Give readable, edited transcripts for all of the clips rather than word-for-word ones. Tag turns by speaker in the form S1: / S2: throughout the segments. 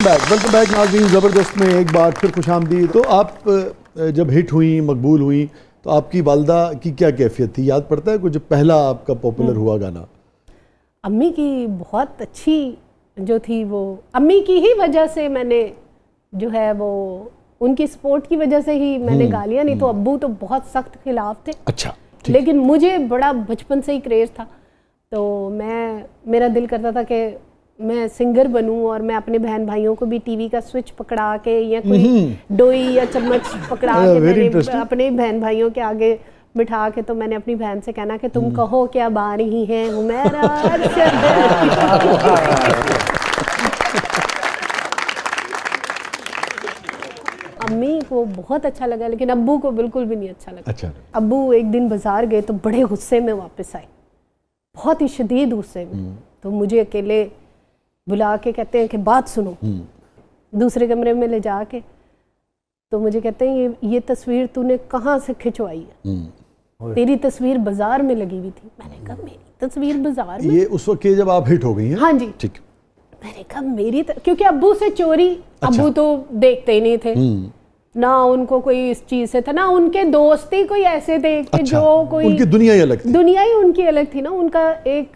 S1: Welcome back नाज़रीन। ज़बरदस्त में एक बार फिर खुशामदीद। तो आप जब हिट हुई, मकबूल हुई, तो आपकी वालदा की क्या कैफियत थी? याद पड़ता है कुछ पहला आपका पॉपुलर हुआ गाना?
S2: अम्मी की बहुत अच्छी जो थी, वो अम्मी की ही वजह से मैंने जो है वो उनकी सपोर्ट की वजह से ही मैंने गा लिया। नहीं तो अब्बू तो बहुत सख्त खिलाफ थे।
S1: अच्छा,
S2: लेकिन मुझे बड़ा बचपन से ही क्रेज़ था, तो मेरा दिल करता था कि मैं सिंगर बनूं और मैं अपने बहन भाइयों को भी टीवी का स्विच पकड़ा के या कोई डोई या चम्मच पकड़ा के मैंने अपने बहन भाइयों के आगे बिठा के, तो मैंने अपनी बहन से कहना कि तुम कहो क्या बा रही हैं हुमैरा। अम्मी को बहुत अच्छा लगा, लेकिन अब्बू को बिल्कुल भी नहीं अच्छा लगा।
S1: अच्छा।
S2: अब्बू एक दिन बाजार गए तो बड़े गुस्से में वापस आए, बहुत ही शदीद गुस्से में। तो मुझे अकेले बुला के कहते हैं कि बात सुनो। दूसरे कमरे में ले जाके तो मुझे कहते हैं ये तस्वीर तूने कहाँ से खिंचवाई है? तेरी तस्वीर बाजार में लगी हुई थी। मैंने कहा मेरी तस्वीर बाजार में?
S1: ये उस वक्त जब आप हिट हो गई हैं?
S2: हाँ जी, ठीक। मैंने कहा मेरी क्योंकि अब्बू से चोरी। अच्छा। अब्बू तो देखते ही नहीं थे ना, उनको कोई इस चीज से था ना, उनके दोस्त ही कोई ऐसे थे कि अच्छा, जो कोई
S1: उनकी दुनिया ही अलग थी। दुनिया
S2: ही उनकी अलग थी ना। उनका एक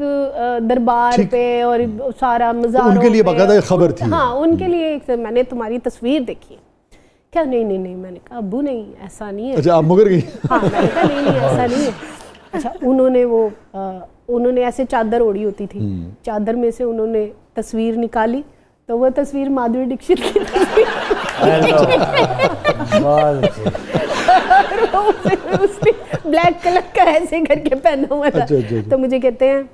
S2: दरबार पे और सारा मज़ारों
S1: तो उनके लिए बाकायदा खबर थी।
S2: हाँ, उनके लिए एक मैंने तुम्हारी तस्वीर देखी। क्या? नहीं नहीं नहीं। मैंने कहा अब्बू नहीं, ऐसा नहीं है।
S1: अच्छा, आप मुकर गई?
S2: हाँ, मैंने कहा नहीं नहीं ऐसा नहीं है। अच्छा, उन्होंने ऐसे चादर ओढ़ी होती थी, चादर में से उन्होंने तस्वीर निकाली, तो वो तस्वीर माधुरी दीक्षित की तस्वीर। उसने ब्लैक कलर का ऐसे करके पहना हुआ था। अच्छा। तो मुझे कहते हैं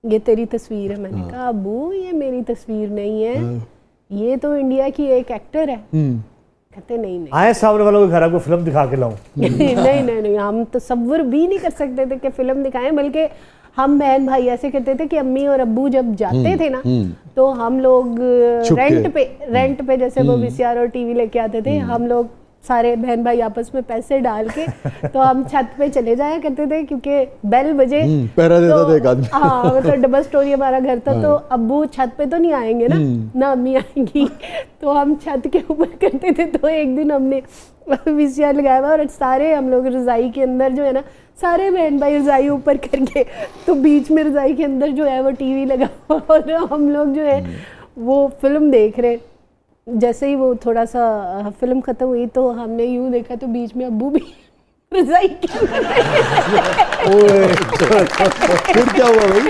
S2: ये तेरी तस्वीर है। मैंने कहा अब्बू ये मेरी तस्वीर नहीं है, ये तो इंडिया की एक एक्टर है। कहते नहीं नहीं
S3: आए सामने वालों के घर आपको फिल्म दिखा के लाऊं?
S2: नहीं नहीं नहीं, हम तसव्वुर भी नहीं कर सकते थे कि फिल्म दिखाएं। बल्कि हम बहन भाई ऐसे कहते थे कि अम्मी और अब्बू जब जाते थे ना, तो हम लोग रेंट पे जैसे वो वीसीआर और टीवी लेके आते थे, हम लोग सारे बहन भाई आपस में पैसे डाल के तो हम छत पे चले जाया करते थे, क्योंकि बेल बजे
S1: पहरा देता था एक आदमी।
S2: हाँ, मतलब डबल स्टोरी हमारा घर था। तो अब्बू छत पे तो नहीं आएंगे ना अम्मी आएंगी, तो हम छत के ऊपर करते थे। तो एक दिन हमने वीसीआर लगाया हुआ और सारे हम लोग रजाई के अंदर जो है ना, सारे बहन भाई रजाई ऊपर करके, तो बीच में रजाई के अंदर जो है वो टीवी लगा हुआ और हम लोग जो है वो फिल्म देख रहे। जैसे ही वो थोड़ा सा फिल्म खत्म हुई तो हमने यूं देखा तो बीच में अब्बू भी रजाई के
S1: फिर क्या हुआ भाई?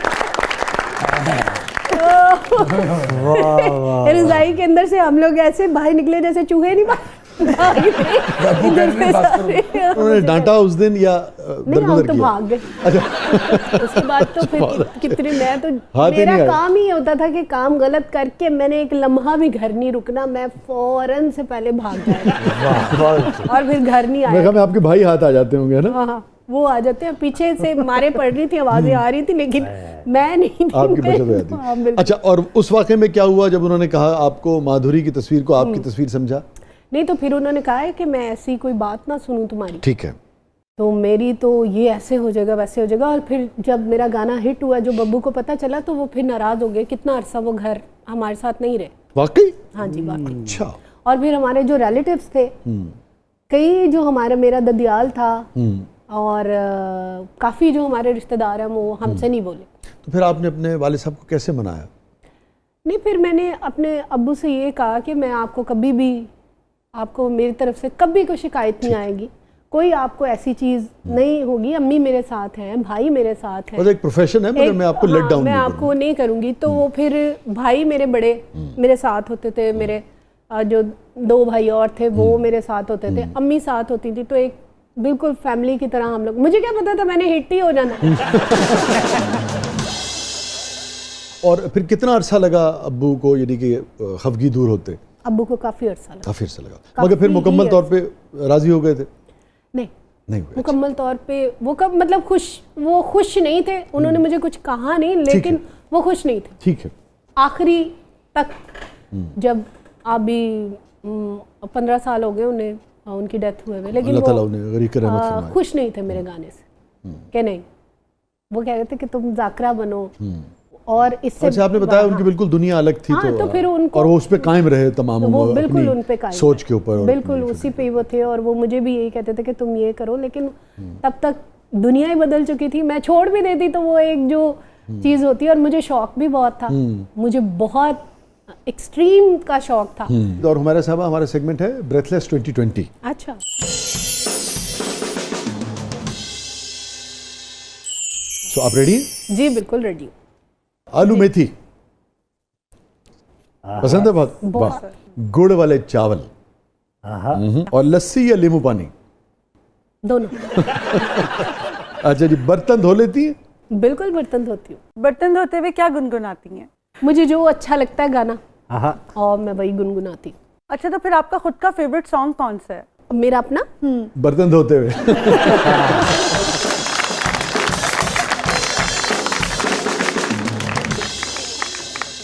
S2: रजाई के अंदर से हम लोग ऐसे बाहर निकले जैसे चूहे नहीं
S1: उन्होंने डांटा उस दिन या
S2: दरगुजर किया? भाग गए। अच्छा। उसके बाद तो फिर कितने मैं तो मेरा काम ही होता था कि काम गलत करके मैंने एक लम्हा भी घर नहीं रुकना, मैं फौरन से पहले भाग जाएगा और फिर घर नहीं आया।
S1: मैं आपके भाई हाथ आ जाते होंगे ना?
S2: हाँ, वो आ जाते हैं, पीछे से मारे पड़ रही थी, आवाजें आ रही थी, लेकिन मैं नहीं थी।
S1: आपकी बचत हो जाती। अच्छा, और उस वाकये में क्या हुआ जब उन्होंने कहा आपको माधुरी की तस्वीर को आपकी तस्वीर समझा?
S2: नहीं, तो फिर उन्होंने कहा है कि मैं ऐसी कोई बात ना सुनूं तुम्हारी।
S1: ठीक है।
S2: तो मेरी तो ये ऐसे हो जाएगा वैसे हो जाएगा। और फिर जब मेरा गाना हिट हुआ, जो बब्बू को पता चला, तो वो फिर नाराज हो गए। कितना अरसा वो घर हमारे साथ नहीं रहे।
S1: वाकई?
S2: हाँ जी, वाकई।
S1: अच्छा।
S2: और फिर हमारे जो रिलेटिव्स थे, कई जो मेरा ददियाल था और काफ़ी जो हमारे रिश्तेदार हैं, वो हमसे नहीं बोले।
S1: तो फिर आपने अपने वाले साहब को कैसे मनाया?
S2: नहीं, फिर मैंने अपने अब्बू से ये कहा कि मैं आपको कभी भी, आपको मेरी तरफ से कभी कोई शिकायत नहीं आएगी, कोई आपको ऐसी चीज़ नहीं होगी। अम्मी मेरे साथ हैं, भाई मेरे साथ हैं,
S1: एक प्रोफेशन है, मगर मैं आपको लेट डाउन
S2: मैं आपको नहीं करूँगी। तो वो फिर भाई मेरे बड़े मेरे साथ होते थे, मेरे जो 2 भाई और थे वो मेरे साथ होते थे, अम्मी साथ होती थी। तो एक बिल्कुल फैमिली की तरह हम लोग, मुझे क्या पता था मैंने हिट ही हो जाना।
S1: और फिर कितना अरसा लगा अब्बू को, यानी कि खफगी दूर होते?
S2: अब्बू को काफ़ी अरसा
S1: लगा। मगर फिर मुकम्मल तौर पे राजी हो गए थे? नहीं हुए।
S2: मुकम्मल तौर पे वो कब, मतलब वो खुश नहीं थे। उन्होंने मुझे कुछ कहा नहीं, लेकिन वो खुश नहीं थे।
S1: ठीक है।
S2: आखिरी तक जब अभी 15 साल हो गए उन्हें, उनकी डेथ हुए हुए, लेकिन वो खुश नहीं थे मेरे गाने से। कि नहीं, वो कह रहे थे कि तुम जाकरा बनो, और इससे
S1: अच्छा, आपने बताया उनकी बिल्कुल दुनिया अलग थी।
S2: हाँ, तो फिर उनको
S1: और वो उस पे कायम रहे तमाम,
S2: तो वो बिल्कुल उन पे कायम
S1: सोच के ऊपर,
S2: बिल्कुल उसी पे वो थे। और वो मुझे भी यही कहते थे कि तुम ये करो, लेकिन तब तक दुनिया ही बदल चुकी थी। मैं छोड़ भी देती तो वो एक जो चीज़ होती है, और मुझे शौक भी बहुत था, मुझे बहुत एक्सट्रीम का शौक था।
S1: और हमारे साहब, हमारा सेगमेंट है ब्रेथलेस 2020।
S2: अच्छा,
S1: तो आप रेडी?
S2: जी बिल्कुल रेडी।
S1: आलू मेथी पसंद है बहुत? वाह। गुड़ वाले चावल और लस्सी या नींबू पानी?
S2: दोनों।
S1: अच्छा जी, बर्तन धो लेती हैं?
S2: बिल्कुल बर्तन धोती हूँ।
S4: बर्तन धोते हुए क्या गुनगुनाती हैं?
S2: मुझे जो अच्छा लगता है गाना,
S3: हाँ,
S2: और मैं वही गुनगुनाती हूँ।
S4: अच्छा, तो फिर आपका खुद का फेवरेट सॉन्ग कौन सा है?
S2: मेरा अपना
S1: बर्तन धोते हुए।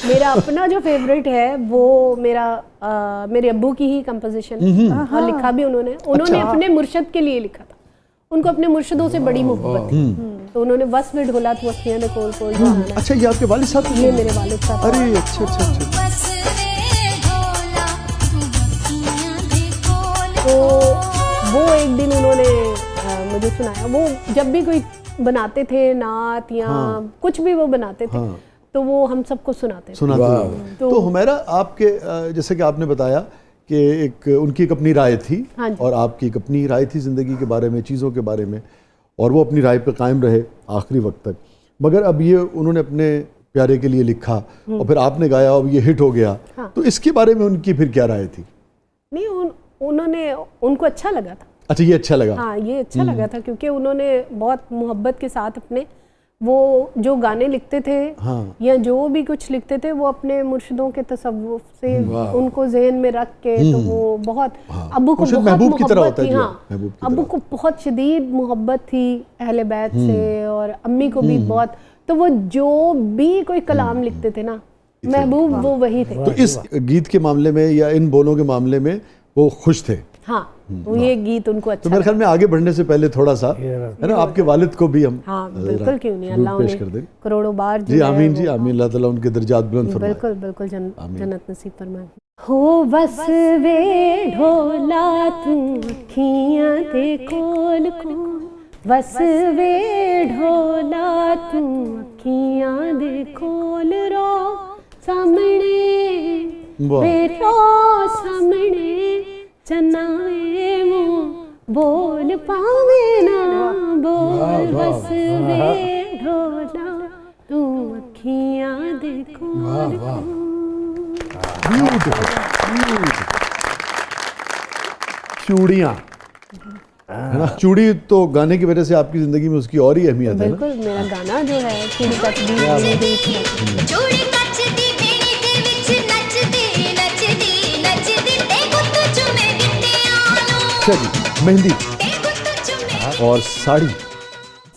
S2: मेरा अपना जो फेवरेट है वो मेरे अब्बू की ही कंपोजिशन, और लिखा भी उन्होंने अपने मुर्शद के लिए लिखा था। उनको अपने मुर्शदों से बड़ी मोहब्बत थी, तो उन्होंने बस में ढोला तू अखियां ने कोल कोल जहाना।
S1: अच्छा, ये आपके वालिद साहब?
S2: ये मेरे वालिद साहब।
S1: अरे अच्छा अच्छा अच्छा।
S2: तो वो एक दिन उन्होंने मुझे सुनाया। वो जब भी कोई बनाते थे नात या कुछ भी वो बनाते थे, तो वो हम सबको सुनाते थे।
S1: तो हुमैरा, आपके जैसे कि आपने बताया कि उनकी एक अपनी राय थी, और आपकी एक अपनी राय थी ज़िंदगी के बारे में, चीज़ों के बारे में, और वो अपनी राय पे कायम रहे आखिरी वक्त तक। मगर अब ये उन्होंने अपने प्यारे के लिए लिखा और फिर आपने गाया और ये हिट हो गया। तो इसके बारे में उनकी फिर क्या राय थी?
S2: नहीं, उनको अच्छा लगा था।
S1: अच्छा, ये अच्छा लगा?
S2: हाँ, ये अच्छा लगा था, क्योंकि उन्होंने बहुत मोहब्बत के साथ अपने वो जो गाने लिखते थे, या जो भी कुछ लिखते थे, वो अपने मुर्शिदों के तसव्वुफ से उनको ज़हन में रख के, तो वो बहुत अब्बू को बहुत मोहब्बत थी। हाँ, अब्बू को बहुत शदीद मोहब्बत थी अहले बैत से, और अम्मी को भी बहुत। तो वो जो भी कोई कलाम लिखते थे ना, महबूब वो वही थे।
S1: तो इस गीत के मामले में या इन बोलों के मामले में वो खुश थे?
S2: हाँ, तो ये गीत उनको अच्छा।
S1: तो मेरे ख्याल में आगे बढ़ने से पहले थोड़ा सा, है ना, आपके वालिद को भी हम
S2: बिल्कुल, क्यों नहीं, अल्लाह
S1: पेश कर दें
S2: करोड़ों बार
S1: जी। आमीन जी, आमीन। अल्लाह ताला उनके दर्जात बुलंद फरमाए।
S2: बिल्कुल बिल्कुल, जन्नत नसीब फरमाए। हो बस वे ढोला तू अखियां दे कोल कोल, बस वे ढोला तू अखियां दे कोल, रो सामने बेरो सामने चनाए मुँह बोल पावे ना बोल, बस वे ढोला तू अखियां दे कोल कोल। चूड़ियाँ,
S1: है ना? चूड़ी तो गाने की वजह से आपकी जिंदगी में उसकी और ही अहमियत है ना?
S2: बिल्कुल, मेरा गाना जो है चूड़ी कचदी मेरी देख
S5: चूड़ी कचदी मेरी दे विच नचदी नचदी नचदी ते गुत्त चुमे गिट्टियां।
S1: अच्छा जी, मेहंदी और साड़ी।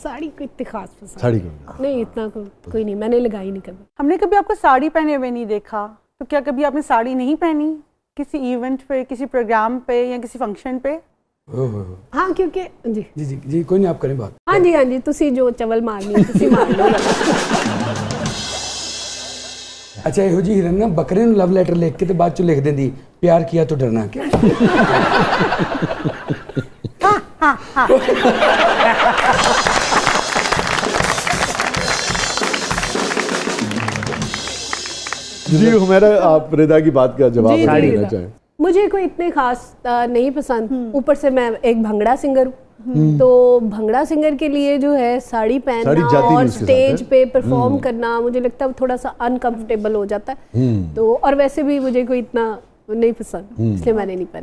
S2: साड़ी को इतनी खास पसंद
S1: साड़ी को
S2: नहीं, इतना कोई नहीं, मैंने लगाई नहीं कभी।
S4: हमने कभी आपको साड़ी पहने हुए नहीं देखा, तो क्या कभी आपने साड़ी नहीं पहनी किसी इवेंट पे, किसी प्रोग्राम पे या किसी फंक्शन पे?
S2: हाँ, क्योंकि जी
S6: जी जी जी, कोई नहीं, आप करें बात।
S2: हाँ जी, हाँ जी, तुसी जो चवल मारनी है तुसी मार लो।
S6: अच्छा, ਇਹੋ ਜੀ ਹਿਰਨ ਨਾ ਬੱਕਰੇ ਨੂੰ ਲਵ ਲੈਟਰ ਲਿਖ ਕੇ ਤੇ ਬਾਅਦ ਚ ਲਿਖ ਦਿੰਦੀ ਪਿਆਰ किया तो डरना क्या।
S1: जी, हुमैरा, आप रिदा की बात का जवाब देना चाहें?
S2: मुझे कोई इतने खास नहीं पसंद। ऊपर से मैं एक भंगड़ा सिंगर हूँ, तो भंगड़ा सिंगर के लिए जो है साड़ी पहनना और स्टेज पे परफॉर्म करना, मुझे लगता है थोड़ा सा अनकंफर्टेबल हो जाता है। तो और वैसे भी मुझे कोई इतना नहीं पसंद, इसलिए मैंने नहीं पहना।